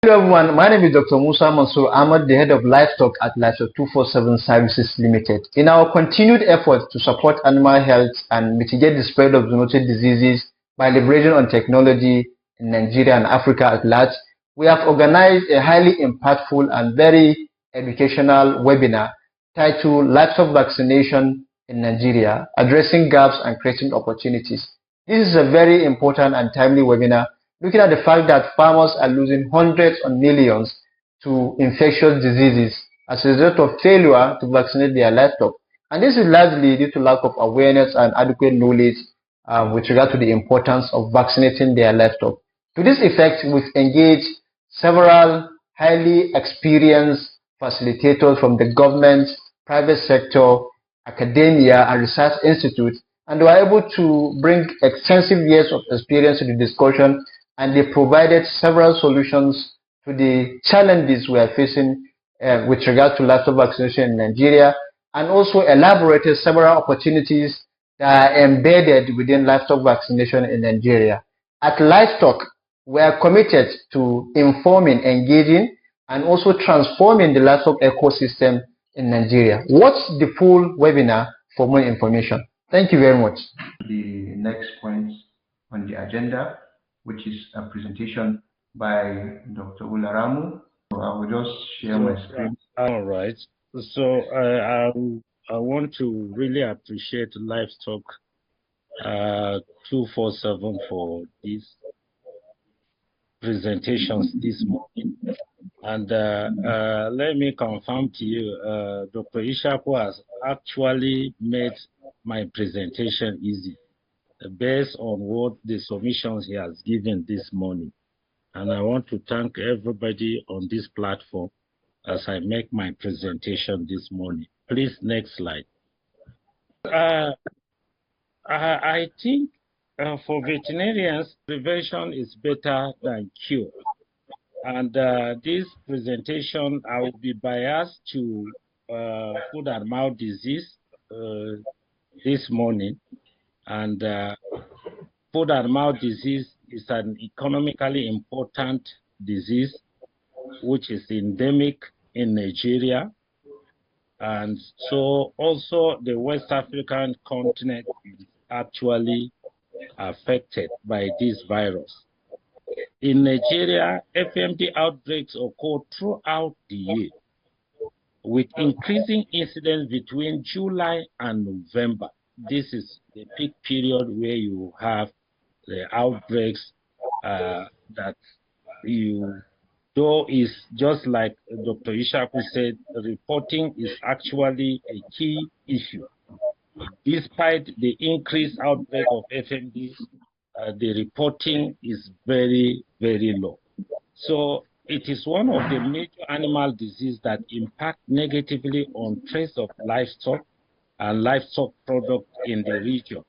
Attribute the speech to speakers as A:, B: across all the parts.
A: Hello everyone, my name is Dr. Musa Mansour Ahmad, the head of Livestock at Livestock 247 Services Limited. In our continued effort to support animal health and mitigate the spread of zoonotic diseases by leveraging on technology in Nigeria and Africa at large, we have organized a highly impactful and very educational webinar titled Livestock Vaccination in Nigeria, Addressing Gaps and Creating Opportunities. This is a very important and timely webinar looking at the fact that farmers are losing hundreds of millions to infectious diseases as a result of failure to vaccinate their livestock. And this is largely due to lack of awareness and adequate knowledge with regard to the importance of vaccinating their livestock. To this effect, we've engaged several highly experienced facilitators from the government, private sector, academia, and research institutes, and they were able to bring extensive years of experience to the discussion, and they provided several solutions to the challenges we are facing with regard to livestock vaccination in Nigeria, and also elaborated several opportunities that are embedded within livestock vaccination in Nigeria. At Livestock, we are committed to informing, engaging, and also transforming the livestock ecosystem in Nigeria. Watch the full webinar for more information. Thank you very much.
B: The next point on the agenda, which is a presentation by Dr. Ularamu. So I will just share my screen.
C: All right. So I want to really appreciate Livestock 247 for these presentations this morning. And let me confirm to you, Dr. Ishaku has actually made my presentation easy based on what the submissions he has given this morning. And I want to thank everybody on this platform as I make my presentation this morning. Please, next slide. I think for veterinarians, prevention is better than cure. And this presentation, I will be biased to foot and mouth disease this morning. And foot and mouth disease is an economically important disease which is endemic in Nigeria. And so also the West African continent is actually affected by this virus. In Nigeria, FMD outbreaks occur throughout the year, with increasing incidence between July and November. This is the peak period where you have the outbreaks that though is just like Dr. Ishaku said, reporting is actually a key issue. Despite the increased outbreak of FMD, the reporting is very, very low. So it is one of the major animal diseases that impact negatively on trade of livestock and livestock products in the region.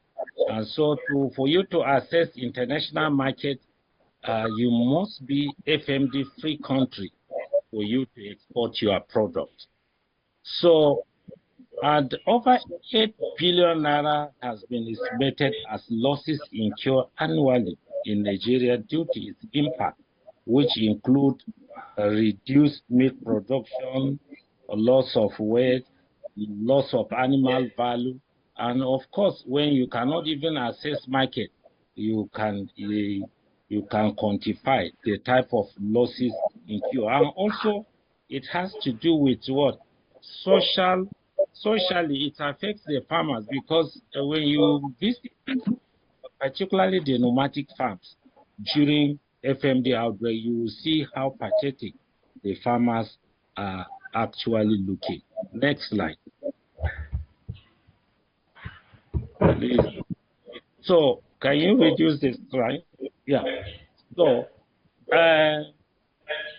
C: And so for you to access international market, you must be FMD-free country for you to export your product. So, and over 8 billion naira has been estimated as losses incurred annually in Nigeria due to its impact, which include reduced meat production, loss of weight, loss of animal value, and of course, when you cannot even access market, you can quantify the type of losses incurred. And also, it has to do with what? Socially, it affects the farmers because when you visit, particularly the nomadic farms, during FMD outbreak, you will see how pathetic the farmers are actually looking. Next slide. Please. So, can you reduce this slide? Yeah. So,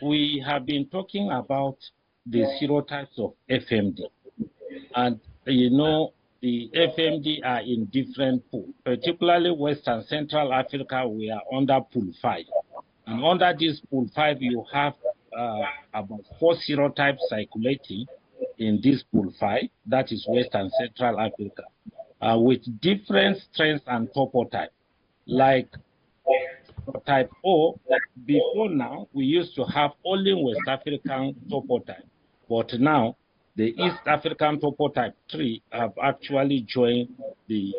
C: we have been talking about the serotypes of FMD. And, you know, the FMD are in different pools, particularly West and Central Africa, we are under pool 5. And under this pool 5, you have about 4 serotypes circulating in this pool 5, that is West and Central Africa, with different strengths and topotype. Like type O, before now, we used to have only West African topotype, but now the East African topotype 3 have actually joined the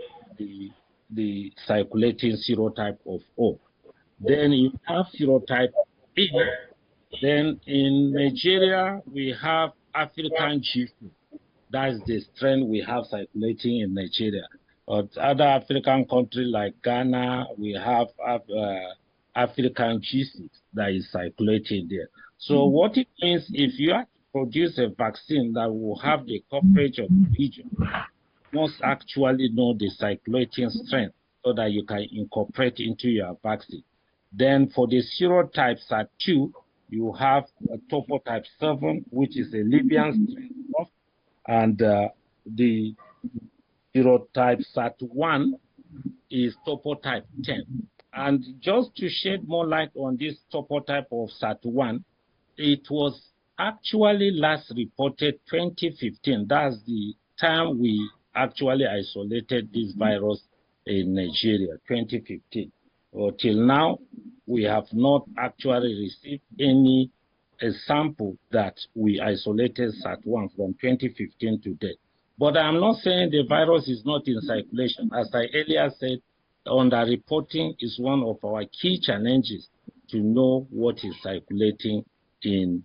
C: circulating serotype of O. Then you have serotype E. Then in Nigeria, we have African G4. That's the strain we have circulating in Nigeria. But other African countries like Ghana, we have African G6 that is circulating there. So what it means, if you have to produce a vaccine that will have the coverage of the region, you must actually know the circulating strength so that you can incorporate into your vaccine. Then for the serotype SAT2, you have a topotype 7, which is a Libyan strain of, and the serotype SAT1 is topotype 10. And just to shed more light on this topotype of SAT1, it was actually last reported 2015. That's the time we actually isolated this virus in Nigeria, 2015. Till now, we have not actually received any sample that we isolated SAT1 from 2015 to date. But I'm not saying the virus is not in circulation. As I earlier said, underreporting is one of our key challenges to know what is circulating in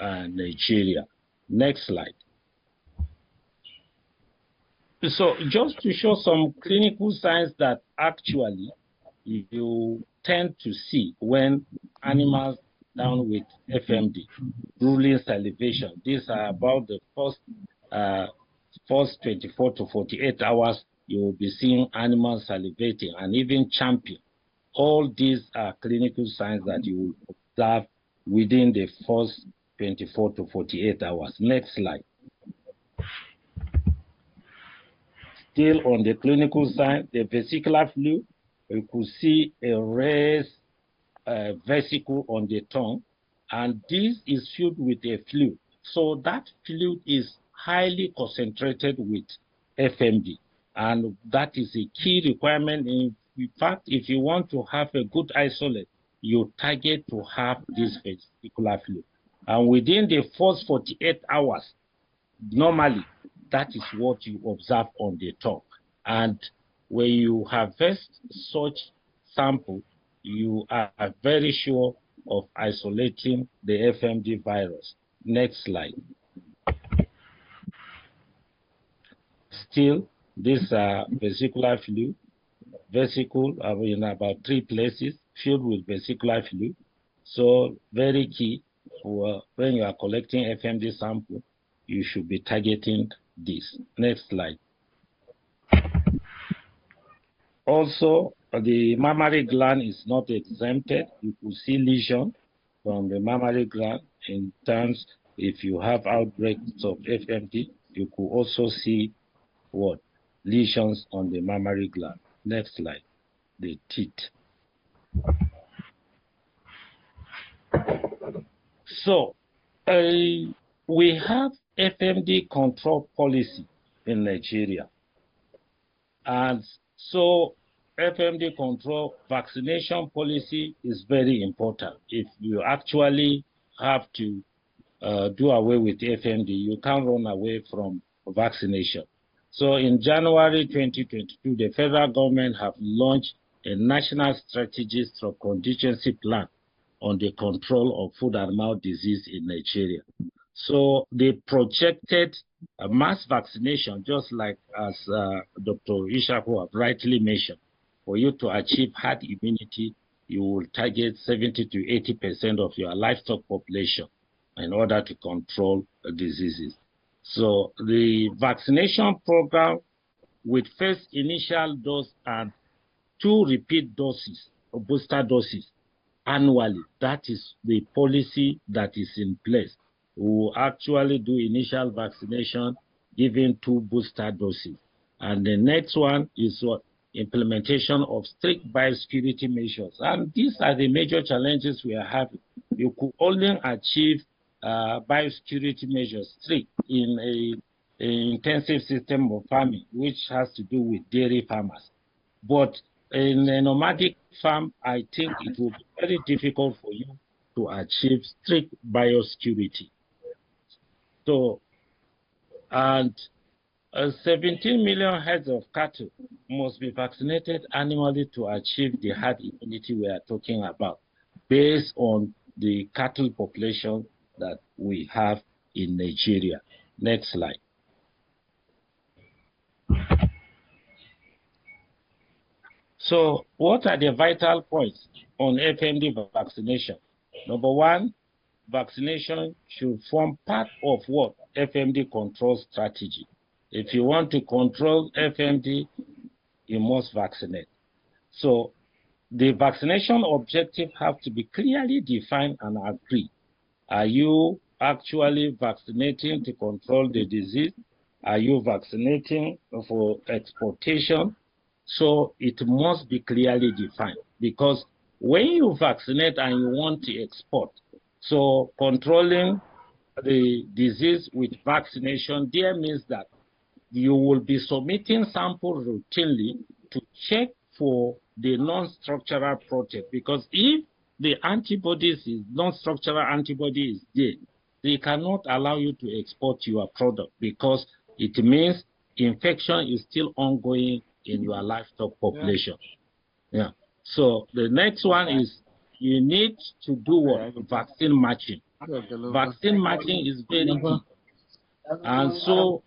C: Nigeria. Next slide. So just to show some clinical signs that actually you tend to see when animals down with FMD, drooling, salivation. These are about the first 24 to 48 hours, you will be seeing animals salivating and even champing. All these are clinical signs that you will observe within the first 24 to 48 hours. Next slide. Still on the clinical sign, the vesicular fluid, you could see a raised vesicle on the tongue, and this is filled with a fluid. So that fluid is highly concentrated with FMD, and that is a key requirement. In fact, if you want to have a good isolate, you target to have this vesicular fluid. And within the first 48 hours, normally, that is what you observe on the tongue. And when you harvest such sample, you are very sure of isolating the FMD virus. Next slide. Still, these are vesicular fluid. Vesicle are in about 3 places filled with vesicular fluid. So very key for when you are collecting FMD sample, you should be targeting this. Next slide. Also, the mammary gland is not exempted. You could see lesion from the mammary gland. In terms, if you have outbreaks of FMD, you could also see what? Lesions on the mammary gland. Next slide. The teeth. So, we have FMD control policy in Nigeria. And so FMD control vaccination policy is very important. If you actually have to do away with FMD, you can't run away from vaccination. So in January 2022, the federal government have launched a national strategic contingency plan on the control of food and mouth disease in Nigeria. So they projected a mass vaccination, just like as Dr. Ishaku have rightly mentioned. For you to achieve herd immunity, you will target 70 to 80% of your livestock population in order to control diseases. So the vaccination program with first initial dose and 2 repeat doses or booster doses annually, that is the policy that is in place. We will actually do initial vaccination, giving 2 booster doses. And the next one is what? Implementation of strict biosecurity measures. And these are the major challenges we are having. You could only achieve biosecurity measures strict in an intensive system of farming, which has to do with dairy farmers. But In a nomadic farm, I think it will be very difficult for you to achieve strict biosecurity. So, and 17 million heads of cattle must be vaccinated annually to achieve the herd immunity we are talking about, based on the cattle population that we have in Nigeria. Next slide. So what are the vital points on FMD vaccination? Number one, vaccination should form part of what? FMD control strategy. If you want to control FMD, you must vaccinate. So the vaccination objective have to be clearly defined and agreed. Are you actually vaccinating to control the disease? Are you vaccinating for exportation? So it must be clearly defined, because when you vaccinate and you want to export, so controlling the disease with vaccination there means that you will be submitting samples routinely to check for the non-structural protein, because if the antibodies is non-structural antibody is there, they cannot allow you to export your product, because it means infection is still ongoing in your livestock population. Yeah. So the next one is you need to do what? Vaccine matching. Vaccine matching is very key. And so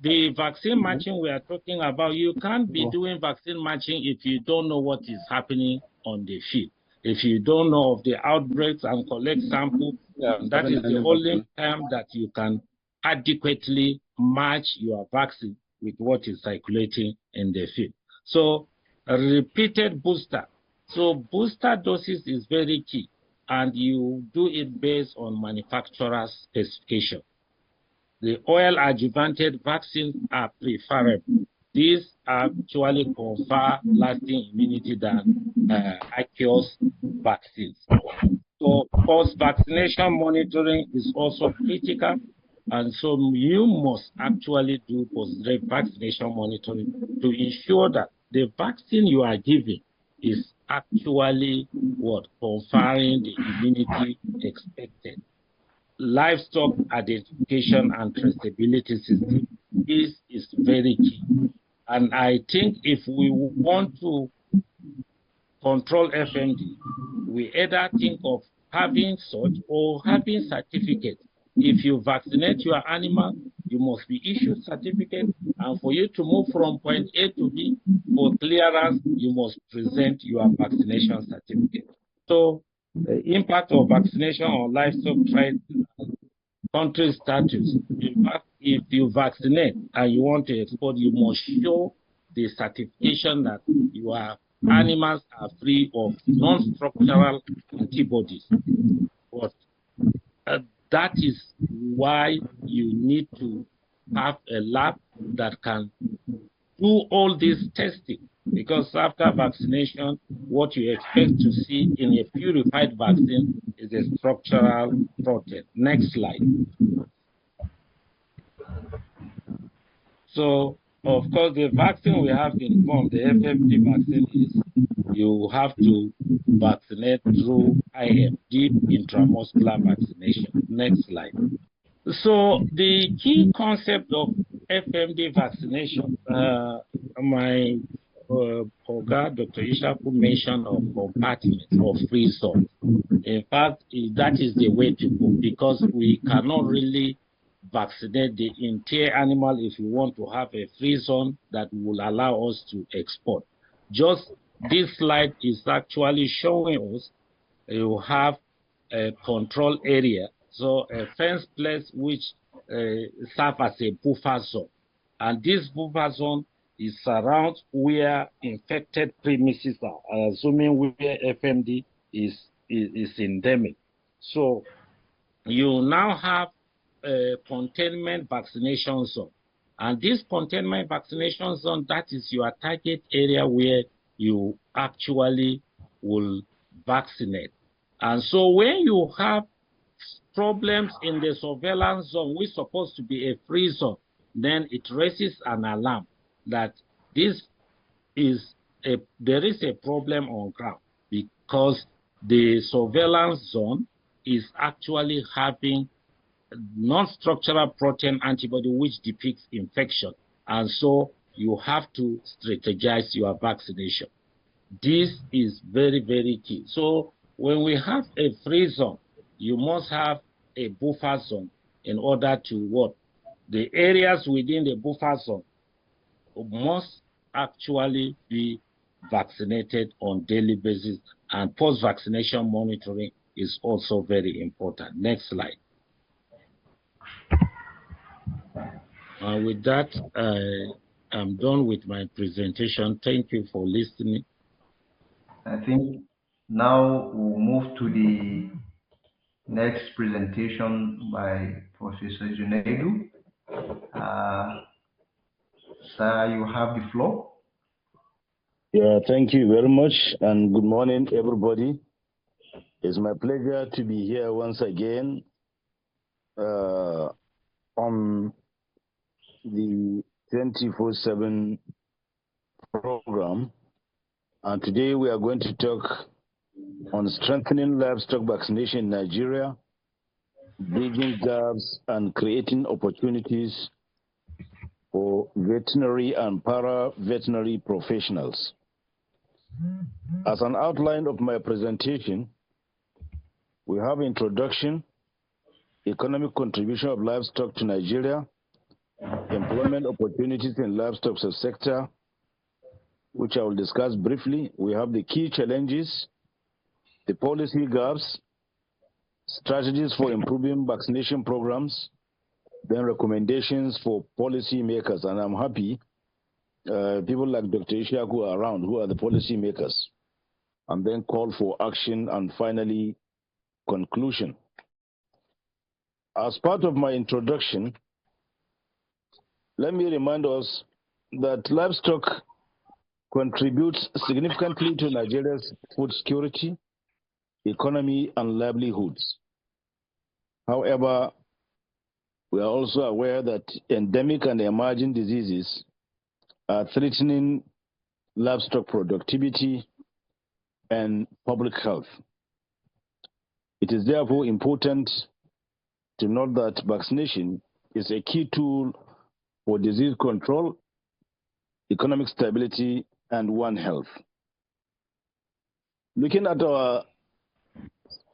C: the vaccine matching we are talking about, you can't be doing vaccine matching if you don't know what is happening on the field. If you don't know of the outbreaks and collect samples, that is the only time that you can adequately match your vaccine with what is circulating in the field. So a repeated booster. So booster doses is very key, and you do it based on manufacturer's specification. The oil adjuvanted vaccines are preferable. These actually confer lasting immunity than aqueous vaccines. So post-vaccination monitoring is also critical, and so you must actually do post-vaccination monitoring to ensure that the vaccine you are giving is actually what conferring the immunity expected. Livestock identification and traceability system is very key. And I think if we want to control FMD, we either think of having such or having certificate. If you vaccinate your animal, you must be issued certificate, and for you to move from point A to B for clearance, you must present your vaccination certificate. So the impact of vaccination on livestock trade country status. In fact, if you vaccinate and you want to export, you must show the certification that your animals are free of non-structural antibodies. But that is why you need to have a lab that can do all this testing, because after vaccination, what you expect to see in a purified vaccine is a structural protein. Next slide. So, of course, the vaccine we have to inform, the FMD vaccine, is you have to vaccinate through IM, deep intramuscular vaccination. Next slide. So the key concept of FMD vaccination, my Oga, Dr. Ishaku, mentioned of compartments or free zone. In fact, that is the way to go, because we cannot really vaccinate the entire animal if you want to have a free zone that will allow us to export. Just this slide is actually showing us you have a control area, so a fence place which serves as a buffer zone, and this buffer zone is around where infected premises are, assuming where FMD is endemic. So you now have a containment vaccination zone, and this containment vaccination zone, that is your target area where you actually will vaccinate. And so when you have problems in the surveillance zone, which is supposed to be a free zone, then it raises an alarm that this is there is a problem on ground because the surveillance zone is actually having non-structural protein antibody which depicts infection, and so you have to strategize your vaccination. This is very, very key. So when we have a free zone, you must have a buffer zone in order to what? The areas within the buffer zone must actually be vaccinated on daily basis, and post-vaccination monitoring is also very important. Next slide. With that, I'm done with my presentation. Thank you for listening.
B: I think now we'll move to the next presentation by Professor Junaidu. Sir, you have the floor.
D: Yeah, thank you very much, and good morning, everybody. It's my pleasure to be here once again on the 24/7 program. And today we are going to talk on strengthening livestock vaccination in Nigeria, bridging gaps and creating opportunities for veterinary and para-veterinary professionals. As an outline of my presentation, we have introduction, economic contribution of livestock to Nigeria, employment opportunities in livestock sector, which I will discuss briefly. We have the key challenges, the policy gaps, strategies for improving vaccination programs, then recommendations for policy makers. And I'm happy people like Dr. Ishaku are around, who are the policy makers, and then call for action, and finally, conclusion. As part of my introduction, let me remind us that livestock contributes significantly to Nigeria's food security, economy, and livelihoods. However, we are also aware that endemic and emerging diseases are threatening livestock productivity and public health. It is therefore important to note that vaccination is a key tool for disease control, economic stability, and One Health. Looking at our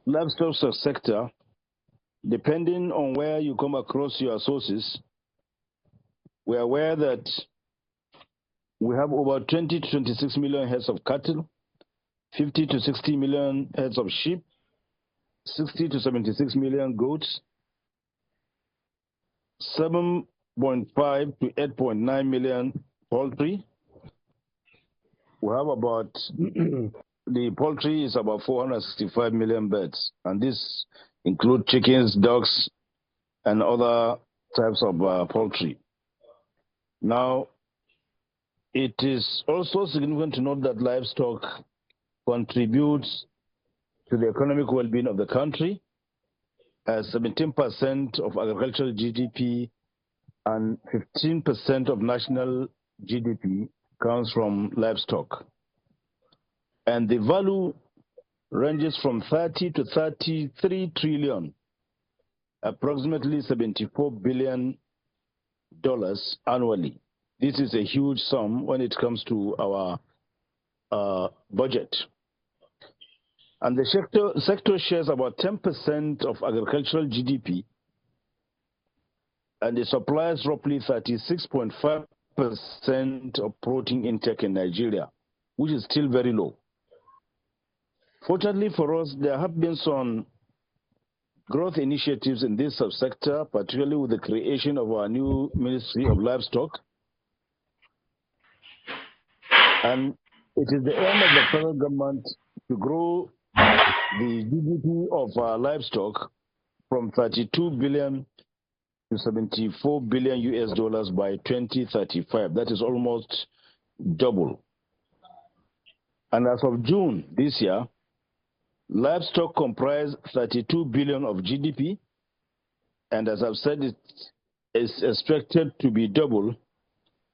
D: livestock sector, depending on where you come across your sources, we are aware that we have over 20 to 26 million heads of cattle, 50 to 60 million heads of sheep, 60 to 76 million goats, 7.5 to 8.9 million poultry. We have about, the poultry is about 465 million birds, and this include chickens, ducks, and other types of poultry. Now, it is also significant to note that livestock contributes to the economic well-being of the country, as 17% of agricultural GDP and 15% of national GDP comes from livestock. And the value ranges from 30 to 33 trillion, approximately $74 billion annually. This is a huge sum when it comes to our budget. And the sector shares about 10% of agricultural GDP, and it supplies roughly 36.5% of protein intake in Nigeria, which is still very low. Fortunately for us, there have been some growth initiatives in this subsector, particularly with the creation of our new Ministry of Livestock. And it is the aim of the federal government to grow the GDP of our livestock from 32 billion to 74 billion US dollars by 2035. That is almost double. And as of June this year, livestock comprise 32 billion of GDP, and as I've said, it is expected to be double,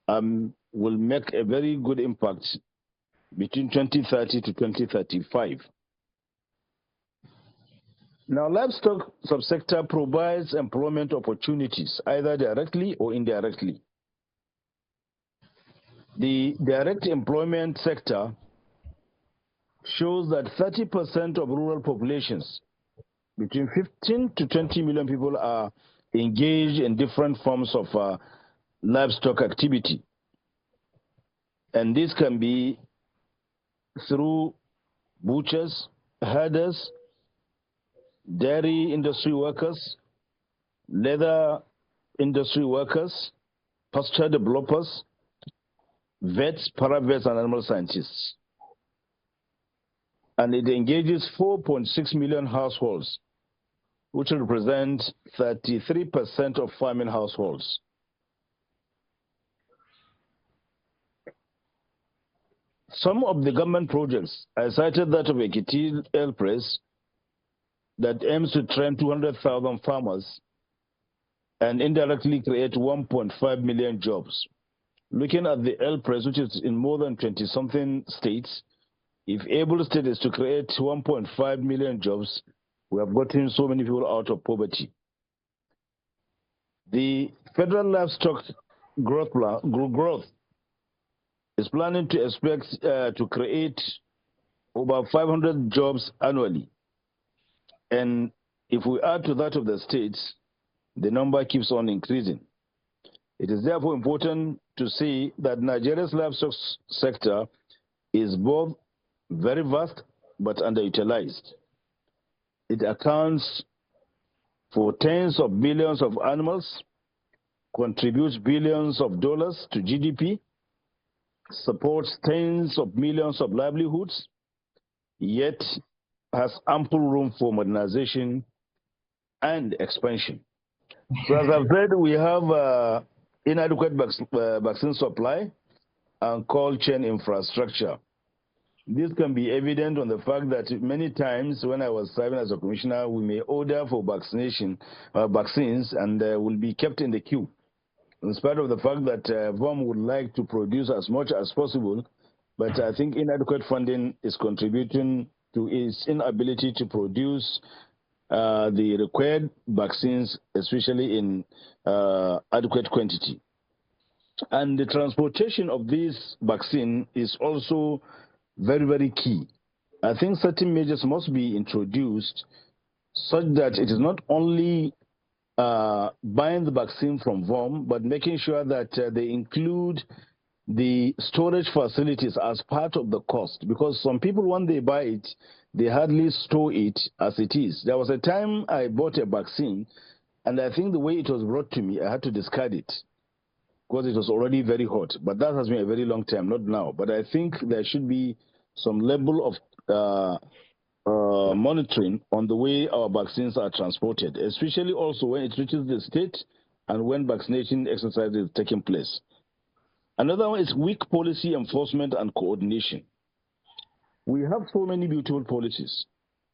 D: will make a very good impact between 2030 to 2035. Now, livestock subsector provides employment opportunities, either directly or indirectly. The direct employment sector shows that 30% of rural populations, between 15 to 20 million people, are engaged in different forms of livestock activity. And this can be through butchers, herders, dairy industry workers, leather industry workers, pasture developers, vets, paravets, and animal scientists. And it engages 4.6 million households, which represent 33% of farming households. Some of the government projects, I cited that of Ekiti L-Press, that aims to train 200,000 farmers and indirectly create 1.5 million jobs. Looking at the L-Press, which is in more than 20-something states, if able state is to create 1.5 million jobs, we have gotten so many people out of poverty. The Federal Livestock Growth is planning to expect to create over 500 jobs annually. And if we add to that of the states, the number keeps on increasing. It is therefore important to see that Nigeria's livestock sector is both very vast but underutilized. It accounts for tens of billions of animals, contributes billions of dollars to GDP, supports tens of millions of livelihoods, yet has ample room for modernization and expansion. So as I've said, we have inadequate vaccine supply and cold chain infrastructure. This can be evident on the fact that many times when I was serving as a commissioner, we may order for vaccines and will be kept in the queue. In spite of the fact that VOM would like to produce as much as possible, but I think inadequate funding is contributing to its inability to produce the required vaccines, especially in adequate quantity. And the transportation of this vaccine is also very, very key. I think certain measures must be introduced such that it is not only buying the vaccine from VOM, but making sure that they include the storage facilities as part of the cost. Because some people, when they buy it, they hardly store it as it is. There was a time I bought a vaccine, and I think the way it was brought to me, I had to discard it because it was already very hot. But that has been a very long time, not now. But I think there should be some level of monitoring on the way our vaccines are transported, especially also when it reaches the state and when vaccination exercise is taking place. Another one is weak policy enforcement and coordination. We have so many beautiful policies,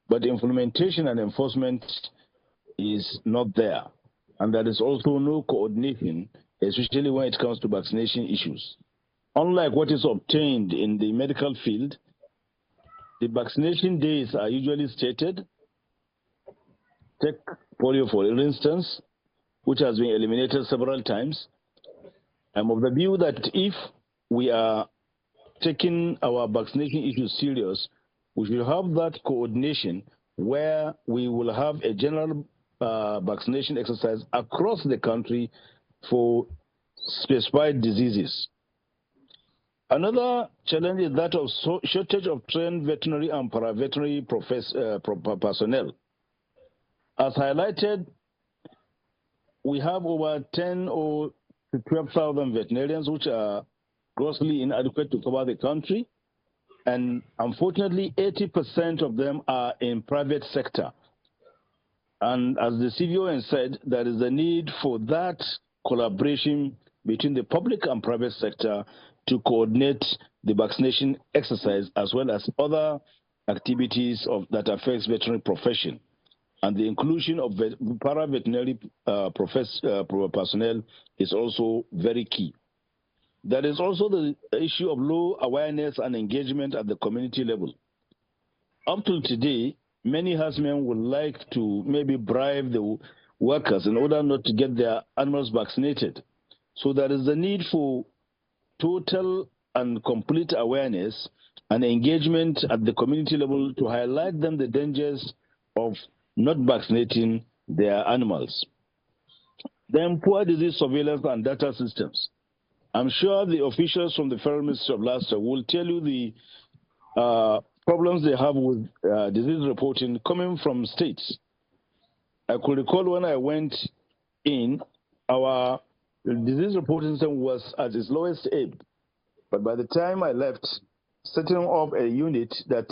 D: but implementation and enforcement is not there. And there is also no coordination, especially when it comes to vaccination issues. Unlike what is obtained in the medical field, the vaccination days are usually stated. Take polio, for instance, which has been eliminated several times. I'm of the view that if we are taking our vaccination issues serious, we should have that coordination where we will have a general vaccination exercise across the country for specified diseases. Another challenge is that of shortage of trained veterinary and paraveterinary personnel. As highlighted, we have over 10 or 12,000 veterinarians, which are grossly inadequate to cover the country. And unfortunately, 80% of them are in private sector. And as the CVON said, there is a need for that collaboration between the public and private sector to coordinate the vaccination exercise as well as other activities that affects veterinary profession. And the inclusion of paraveterinary personnel is also very key. There is also the issue of low awareness and engagement at the community level. Up till today, many herdsmen would like to maybe bribe the workers in order not to get their animals vaccinated. So there is a need for total and complete awareness and engagement at the community level to highlight them the dangers of not vaccinating their animals. Then poor disease surveillance and data systems. I'm sure the officials from the Federal Ministry of Livestock will tell you the problems they have with disease reporting coming from states. I could recall when I went in, our disease reporting system was at its lowest ebb. But by the time I left, setting up a unit that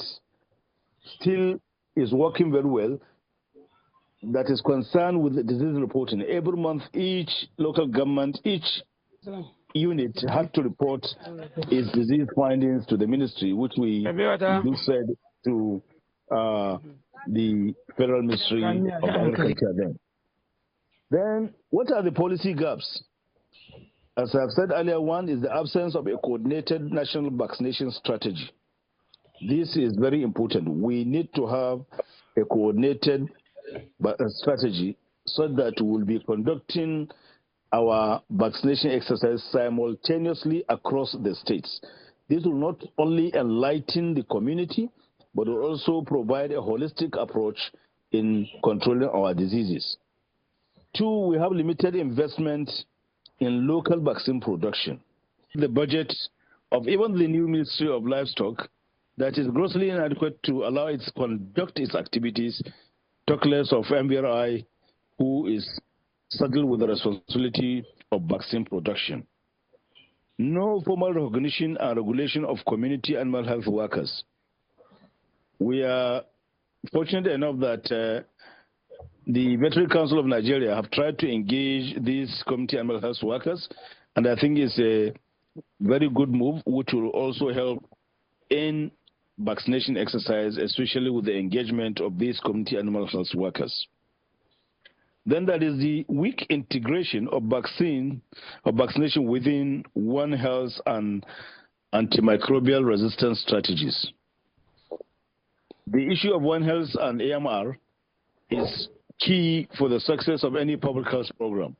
D: still is working very well, that is concerned with the disease reporting. Every month, each local government, each unit had to report its disease findings to the ministry, which we do said to the Federal Ministry of Agriculture then. Then, what are the policy gaps? As I've said earlier, one is the absence of a coordinated national vaccination strategy. This is very important. We need to have a coordinated strategy so that we'll be conducting our vaccination exercise simultaneously across the states. This will not only enlighten the community, but will also provide a holistic approach in controlling our diseases. Two, we have limited investment in local vaccine production. The budget of even the new Ministry of Livestock that is grossly inadequate to allow it to conduct its activities, talk less of MBRI, who is saddled with the responsibility of vaccine production. No formal recognition and regulation of community animal health workers. We are fortunate enough that the Veterinary Council of Nigeria have tried to engage these community animal health workers, and I think it's a very good move, which will also help in vaccination exercise, especially with the engagement of these community animal health workers. Then there is the weak integration of vaccination within One Health and antimicrobial resistance strategies. The issue of One Health and AMR is key for the success of any public health program.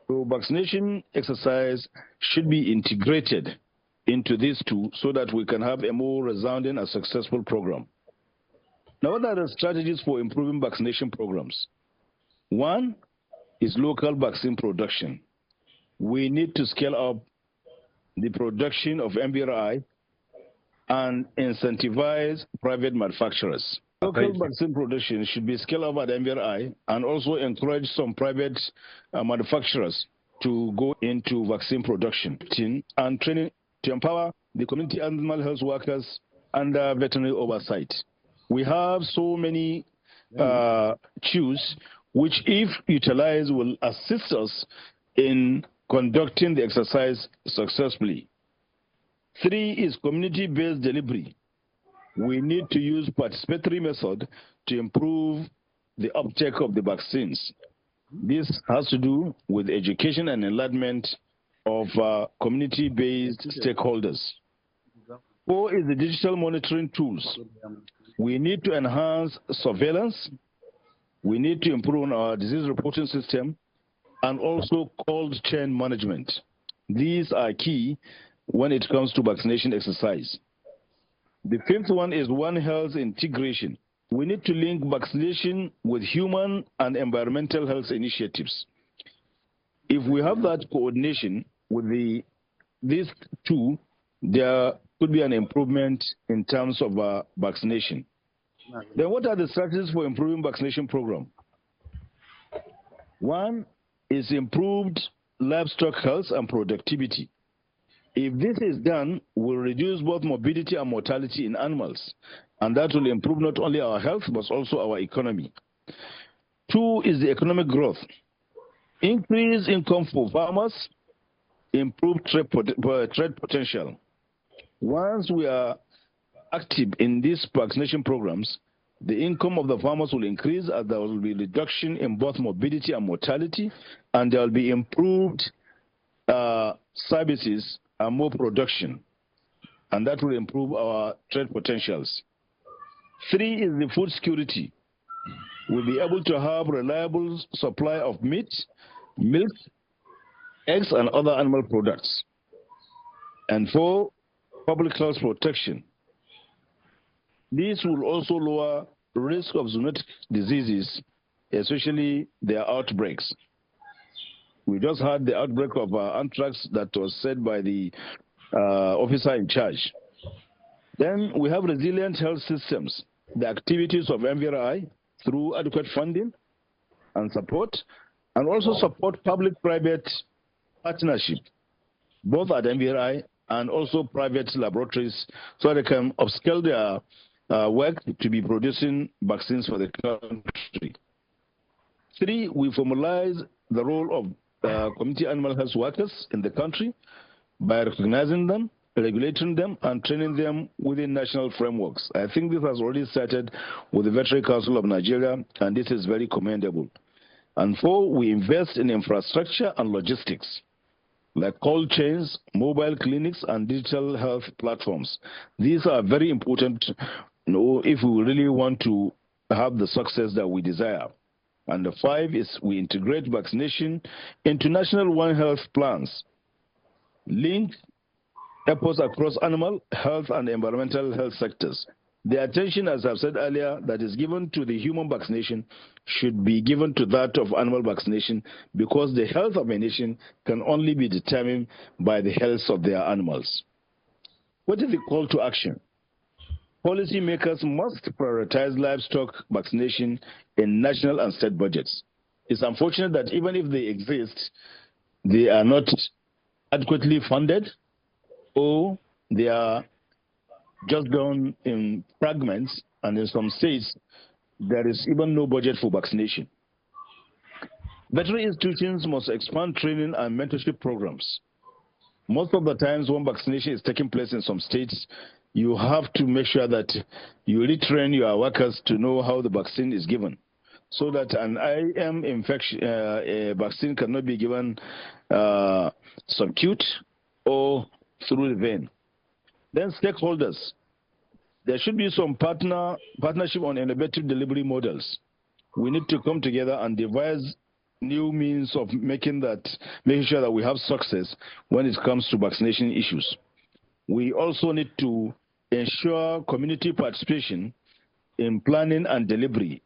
D: So vaccination exercise should be integrated into these two so that we can have a more resounding and successful program. Now, what are the strategies for improving vaccination programs? One is local vaccine production. We need to scale up the production of MBRI and incentivize private manufacturers. Local vaccine production should be scaled up at MBRI and also encourage some private manufacturers to go into vaccine production and training to empower the community animal health workers under veterinary oversight. We have so many cues which, if utilized, will assist us in conducting the exercise successfully. Three is community-based delivery. We need to use participatory method to improve the uptake of the vaccines. This has to do with education and enlightenment of community-based stakeholders. Four is the digital monitoring tools. We need to enhance surveillance. We need to improve on our disease reporting system and also cold chain management. These are key when it comes to vaccination exercise. The fifth one is One Health integration. We need to link vaccination with human and environmental health initiatives. If we have that coordination with these two, there could be an improvement in terms of vaccination. Then what are the strategies for improving vaccination program? One is improved livestock health and productivity. If this is done, we'll reduce both morbidity and mortality in animals, and that will improve not only our health, but also our economy. Two is the economic growth. Increase income for farmers, improve trade potential. Once we are active in these vaccination programs, the income of the farmers will increase as there will be reduction in both morbidity and mortality, and there will be improved services and more production, and that will improve our trade potentials. 3 is the food security. We'll be able to have reliable supply of meat, milk, eggs, and other animal products. And 4, public health protection. This will also lower risk of zoonotic diseases, especially their outbreaks. We just had the outbreak of anthrax that was said by the officer in charge. Then we have resilient health systems, the activities of MVRI through adequate funding and support, and also support public-private partnership, both at MVRI and also private laboratories, so they can upscale their work to be producing vaccines for the country. 3, we formalize the role of community animal health workers in the country by recognizing them, regulating them, and training them within national frameworks. I think this has already started with the Veterinary Council of Nigeria, and this is very commendable. And 4, we invest in infrastructure and logistics, like cold chains, mobile clinics, and digital health platforms. These are very important, if we really want to have the success that we desire. And the 5 is we integrate vaccination into national One Health plans, link efforts across animal health and environmental health sectors. The attention, as I've said earlier, that is given to the human vaccination should be given to that of animal vaccination, because the health of a nation can only be determined by the health of their animals. What is the call to action? Policymakers must prioritize livestock vaccination in national and state budgets. It's unfortunate that even if they exist, they are not adequately funded, or they are just done in fragments, and in some states, there is even no budget for vaccination. Veterinary institutions must expand training and mentorship programs. Most of the times when vaccination is taking place in some states, you have to make sure that you retrain your workers to know how the vaccine is given, so that an IM infection vaccine cannot be given subcute or through the vein. Then stakeholders. There should be some partnership on innovative delivery models. We need to come together and devise new means of making sure that we have success when it comes to vaccination issues. We also need to ensure community participation in planning and delivery.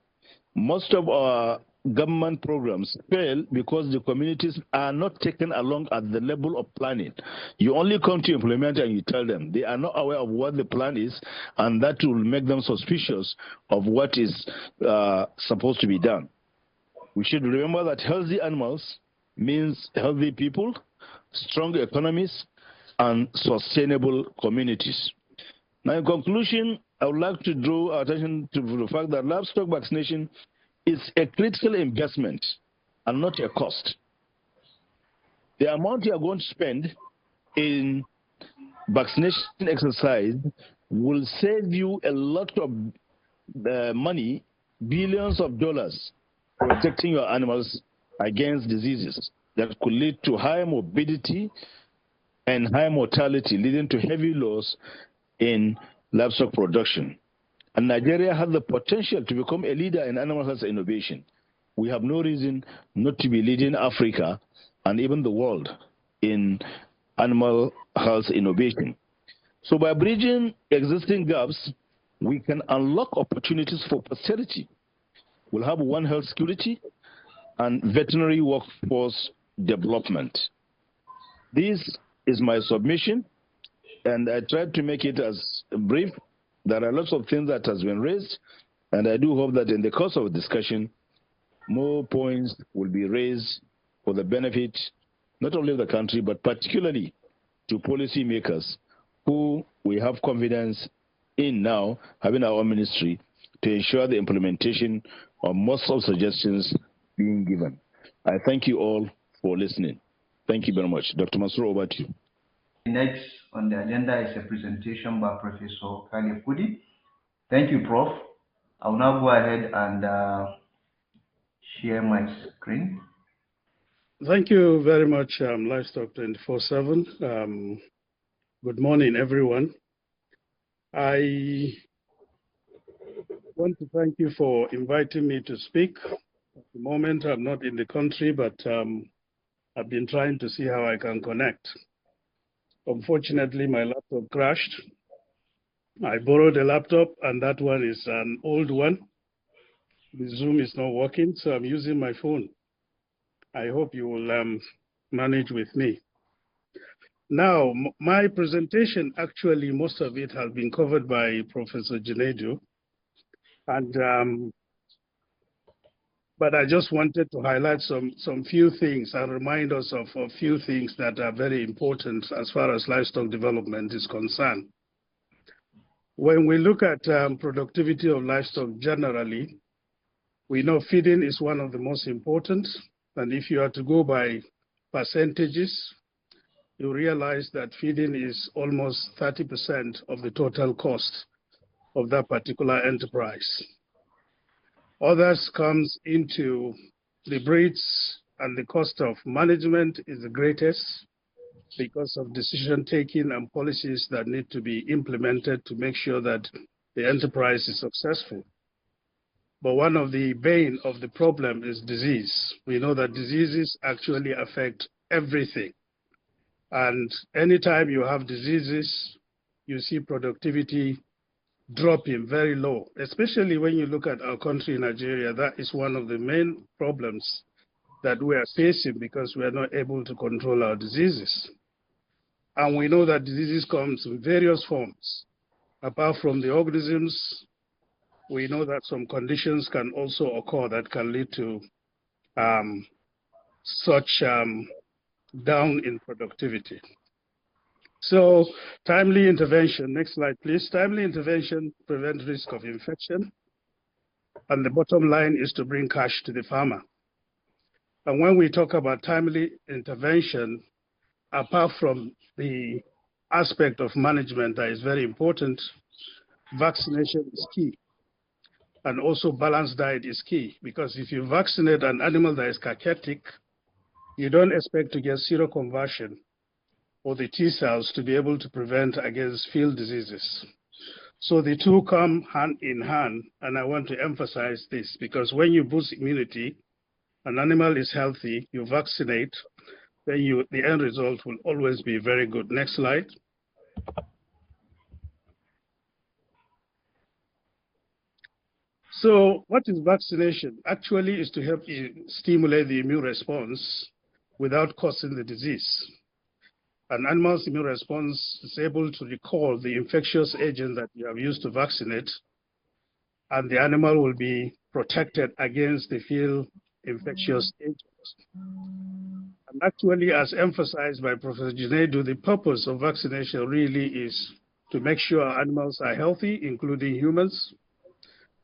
D: Most of our government programs fail because the communities are not taken along at the level of planning. You only come to implement and you tell them. They are not aware of what the plan is, and that will make them suspicious of what is supposed to be done. We should remember that healthy animals means healthy people, strong economies, and sustainable communities. Now, in conclusion, I would like to draw our attention to the fact that livestock vaccination is a critical investment and not a cost. The amount you are going to spend in vaccination exercise will save you a lot of money, billions of dollars, protecting your animals against diseases that could lead to high morbidity and high mortality, leading to heavy loss in livestock production. And Nigeria has the potential to become a leader in animal health innovation. We have no reason not to be leading Africa and even the world in animal health innovation. So by bridging existing gaps, we can unlock opportunities for posterity. We'll have One Health security and veterinary workforce development. This is my submission, and I tried to make it as brief. There are lots of things that has been raised, and I do hope that in the course of the discussion, more points will be raised for the benefit not only of the country, but particularly to policymakers who we have confidence in now, having our own ministry, to ensure the implementation of most of suggestions being given. I thank you all for listening. Thank you very much. Dr. Mansour, over to you.
B: Next on the agenda is a presentation by Professor Kale Pudi. Thank you, Prof. I will now go ahead and share my screen.
E: Thank you very much, Livestock 24/7. Good morning, everyone. I want to thank you for inviting me to speak. At the moment, I'm not in the country, but I've been trying to see how I can connect. Unfortunately, my laptop crashed. I borrowed a laptop, and that one is an old one. The Zoom is not working, so I'm using my phone. I hope you will manage with me. Now, my presentation, actually, most of it has been covered by Professor Junaid, and but I just wanted to highlight some few things and remind us of a few things that are very important as far as livestock development is concerned. When we look at productivity of livestock generally, we know feeding is one of the most important. And if you are to go by percentages, you realize that feeding is almost 30% of the total cost of that particular enterprise. Others comes into the breeds, and the cost of management is the greatest because of decision taking and policies that need to be implemented to make sure that the enterprise is successful. But one of the bane of the problem is disease. We know that diseases actually affect everything. And anytime you have diseases, you see productivity dropping very low, especially when you look at our country, Nigeria. That is one of the main problems that we are facing because we are not able to control our diseases. And we know that diseases come in various forms. Apart from the organisms, we know that some conditions can also occur that can lead to such down in productivity. So timely intervention, next slide please. Timely intervention prevents risk of infection. And the bottom line is to bring cash to the farmer. And when we talk about timely intervention, apart from the aspect of management that is very important, vaccination is key. And also balanced diet is key, because if you vaccinate an animal that is cachectic, you don't expect to get seroconversion or the T cells to be able to prevent against field diseases. So the two come hand in hand, and I want to emphasize this, because when you boost immunity, an animal is healthy, you vaccinate, then the end result will always be very good. Next slide. So what is vaccination? Actually is to help stimulate the immune response without causing the disease. An animal's immune response is able to recall the infectious agent that you have used to vaccinate, and the animal will be protected against the field infectious agents. And actually, as emphasized by Professor Junaid, the purpose of vaccination really is to make sure our animals are healthy, including humans.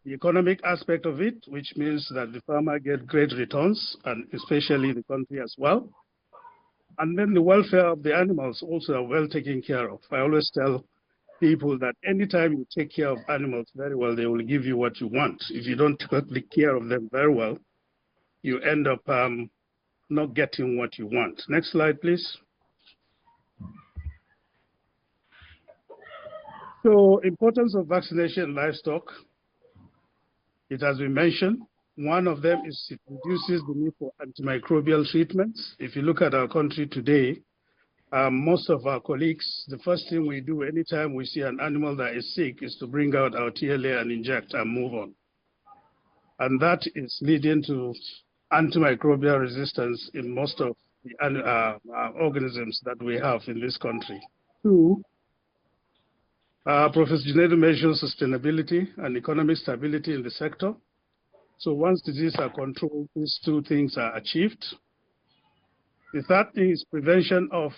E: The economic aspect of it, which means that the farmer gets great returns, and especially the country as well. And then the welfare of the animals also are well taken care of. I always tell people that anytime you take care of animals very well, they will give you what you want. If you don't take care of them very well, you end up not getting what you want. Next slide, please. So, importance of vaccination in livestock. It has been mentioned. One of them is it reduces the need for antimicrobial treatments. If you look at our country today, most of our colleagues, the first thing we do anytime we see an animal that is sick is to bring out our TLA and inject and move on. And that is leading to antimicrobial resistance in most of the organisms that we have in this country. Two, Professor Junaid mentioned sustainability and economic stability in the sector. So once diseases are controlled, these two things are achieved. The third thing is prevention of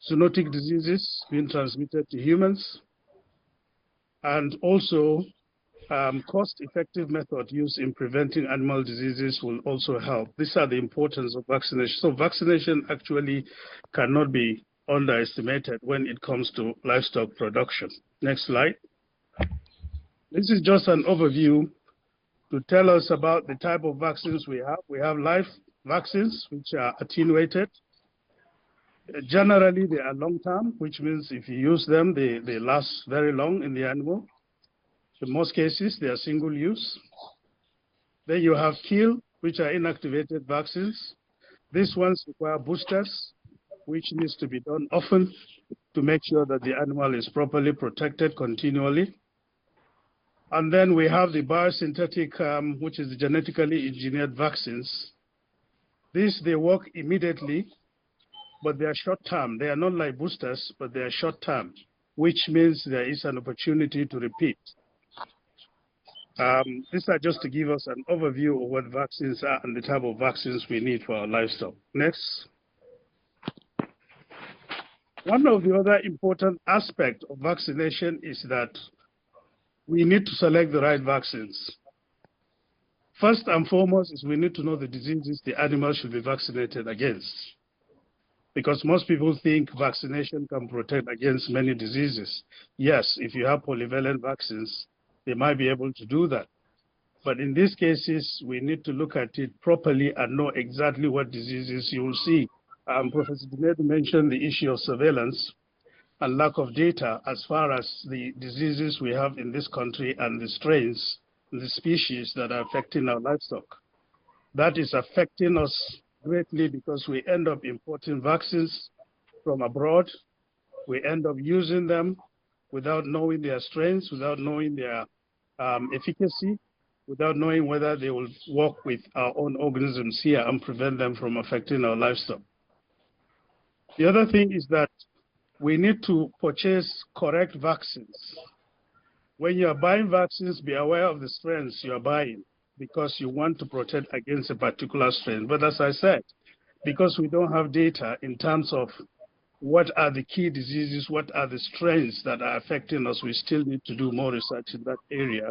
E: zoonotic diseases being transmitted to humans, and also cost-effective method used in preventing animal diseases will also help. These are the importance of vaccination. So vaccination actually cannot be underestimated when it comes to livestock production. Next slide. This is just an overview to tell us about the type of vaccines we have. We have live vaccines, which are attenuated. Generally, they are long-term, which means if you use them, they last very long in the animal. In most cases, they are single-use. Then you have kill, which are inactivated vaccines. These ones require boosters, which needs to be done often to make sure that the animal is properly protected continually. And then we have the biosynthetic, which is the genetically engineered vaccines. These, they work immediately, but they are short-term. They are not like boosters, but they are short-term, which means there is an opportunity to repeat. These are just to give us an overview of what vaccines are and the type of vaccines we need for our livestock. Next. One of the other important aspects of vaccination is that we need to select the right vaccines. First and foremost is we need to know the diseases the animals should be vaccinated against. Because most people think vaccination can protect against many diseases. Yes, if you have polyvalent vaccines, they might be able to do that. But in these cases, we need to look at it properly and know exactly what diseases you will see. Professor Dinedu mentioned the issue of surveillance and lack of data as far as the diseases we have in this country and the strains, the species that are affecting our livestock. That is affecting us greatly because we end up importing vaccines from abroad. We end up using them without knowing their strains, without knowing their efficacy, without knowing whether they will work with our own organisms here and prevent them from affecting our livestock. The other thing is that we need to purchase correct vaccines. When you are buying vaccines, be aware of the strains you are buying because you want to protect against a particular strain. But as I said, because we don't have data in terms of what are the key diseases, what are the strains that are affecting us, we still need to do more research in that area.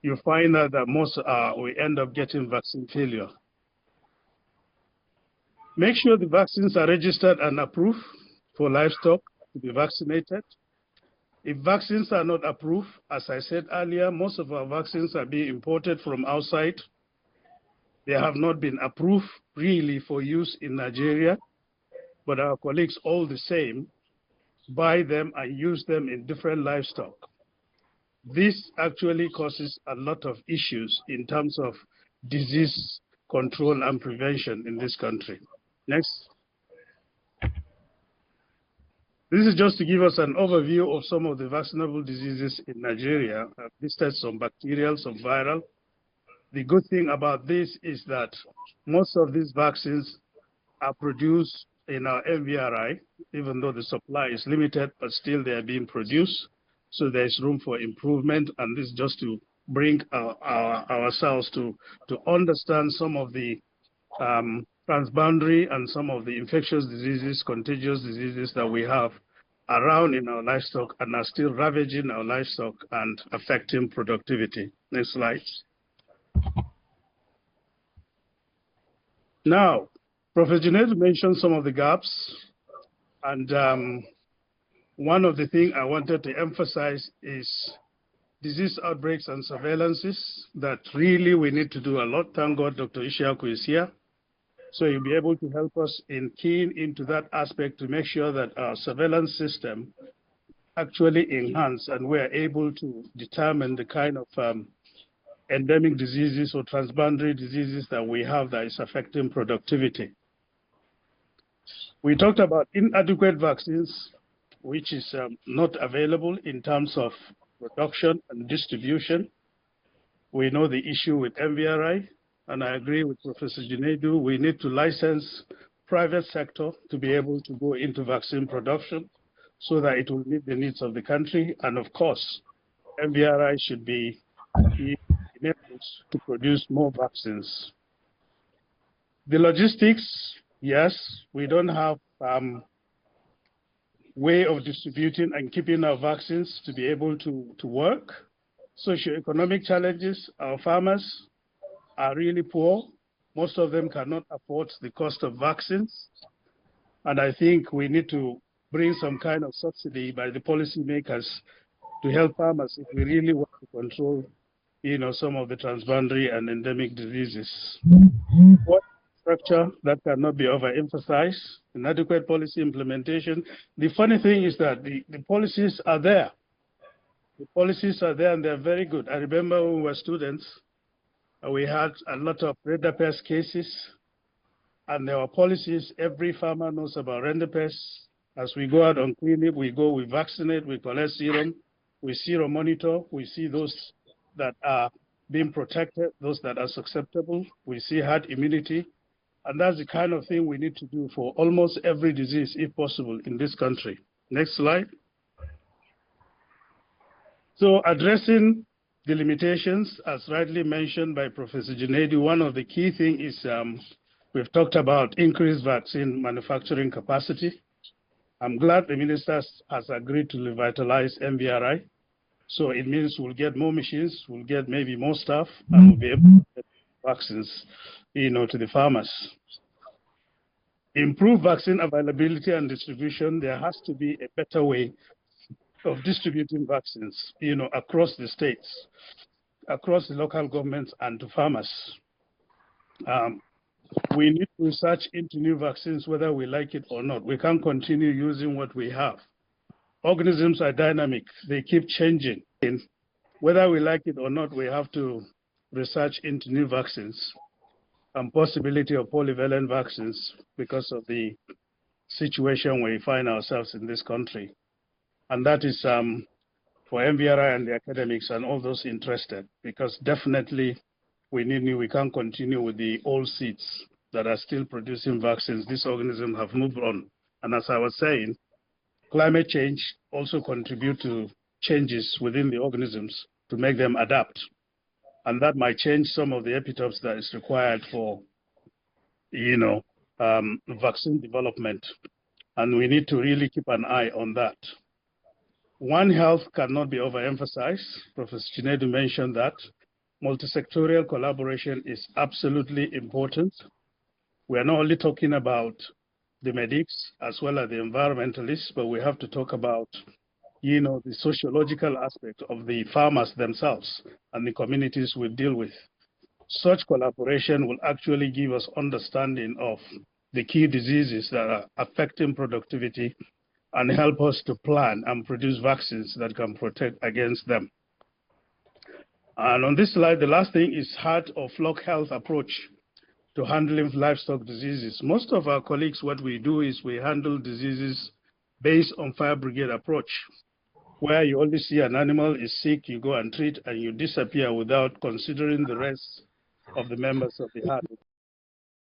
E: You find out that most we end up getting vaccine failure. Make sure the vaccines are registered and approved for livestock to be vaccinated. If vaccines are not approved, as I said earlier, most of our vaccines are being imported from outside. They have not been approved really for use in Nigeria, but our colleagues all the same buy them and use them in different livestock. This actually causes a lot of issues in terms of disease control and prevention in this country. Next. This is just to give us an overview of some of the vaccinable diseases in Nigeria. I've listed some bacterial, some viral. The good thing about this is that most of these vaccines are produced in our MVRI, even though the supply is limited, but still they are being produced. So there's room for improvement, and this is just to bring ourselves to understand some of the transboundary and some of the infectious diseases, contagious diseases that we have around in our livestock and are still ravaging our livestock and affecting productivity. Next slide. Now, Professor Dinedu mentioned some of the gaps, and one of the things I wanted to emphasize is disease outbreaks and surveillances that really we need to do a lot. Thank God Dr. Ishaku is here. So you'll be able to help us in keying into that aspect to make sure that our surveillance system actually enhance and we're able to determine the kind of endemic diseases or transboundary diseases that we have that is affecting productivity. We talked about inadequate vaccines, which is not available in terms of production and distribution. We know the issue with MVRI, and I agree with Professor Dinedu. We need to license private sector to be able to go into vaccine production so that it will meet the needs of the country. And of course, MVRI should be enabled to produce more vaccines. The logistics, yes, we don't have way of distributing and keeping our vaccines to be able to work. Socioeconomic challenges, our farmers are really poor. Most of them cannot afford the cost of vaccines. And I think we need to bring some kind of subsidy by the policymakers to help farmers if we really want to control, some of the transboundary and endemic diseases. What infrastructure that cannot be overemphasized, inadequate policy implementation. The funny thing is that the policies are there. The policies are there and they're very good. I remember when we were students, we had a lot of rinderpest cases, and there were policies. Every farmer knows about rinderpest. As we go out on clinic, we go, we vaccinate, we collect serum, we serum monitor, we see those that are being protected, those that are susceptible, we see herd immunity. And that's the kind of thing we need to do for almost every disease, if possible, in this country. Next slide. So addressing the limitations, as rightly mentioned by Professor Junaidi, one of the key things is we've talked about increased vaccine manufacturing capacity. I'm glad the minister has agreed to revitalize MVRI. So it means we'll get more machines, we'll get maybe more staff, and we'll be able to get vaccines, to the farmers. Improve vaccine availability and distribution. There has to be a better way of distributing vaccines, across the states, across the local governments, and to farmers. We need to research into new vaccines, whether we like it or not. We can't continue using what we have. Organisms are dynamic. They keep changing. And whether we like it or not, we have to research into new vaccines and possibility of polyvalent vaccines because of the situation we find ourselves in this country. And that is for MVRI and the academics and all those interested, because definitely we can't continue with the old seeds that are still producing vaccines. These organisms have moved on. And as I was saying, climate change also contributes to changes within the organisms to make them adapt. And that might change some of the epitopes that is required for, vaccine development. And we need to really keep an eye on that. One Health cannot be overemphasized. Professor Chinedu mentioned that. Multisectorial collaboration is absolutely important. We are not only talking about the medics as well as the environmentalists, but we have to talk about, the sociological aspect of the farmers themselves and the communities we deal with. Such collaboration will actually give us understanding of the key diseases that are affecting productivity and help us to plan and produce vaccines that can protect against them. And on this slide, the last thing is herd or flock health approach to handling livestock diseases. Most of our colleagues, what we do is we handle diseases based on fire brigade approach, where you only see an animal is sick, you go and treat, and you disappear without considering the rest of the members of the herd,